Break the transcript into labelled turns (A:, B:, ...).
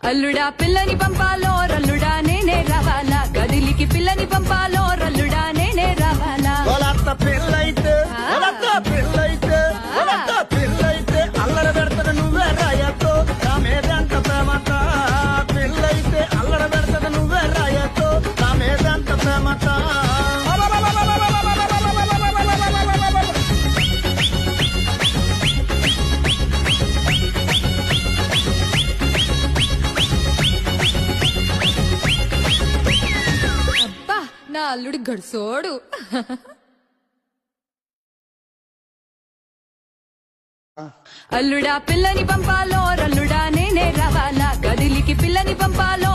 A: అల్లుడా పిల్లని పంపాలో రల్లుడా నేనే రావాలా గదిలికి పిల్లని పంపాలో రల్లుడా నేనే రావాలా
B: పిల్లైతే అల్లర పెడతాడు నువ్వే రాయతో నా మీదంత ప్రేమత పిల్లైతే అల్లర పెడతాడు నువ్వే రాయతో నా మీదంత ప్రేమత
A: అబ్బా నా అల్లుడి గడుసోడు అల్లుడా పిల్లని పంపాలో రల్లుడా నేనే రావాలా గదిలికి పిల్లని పంపాలో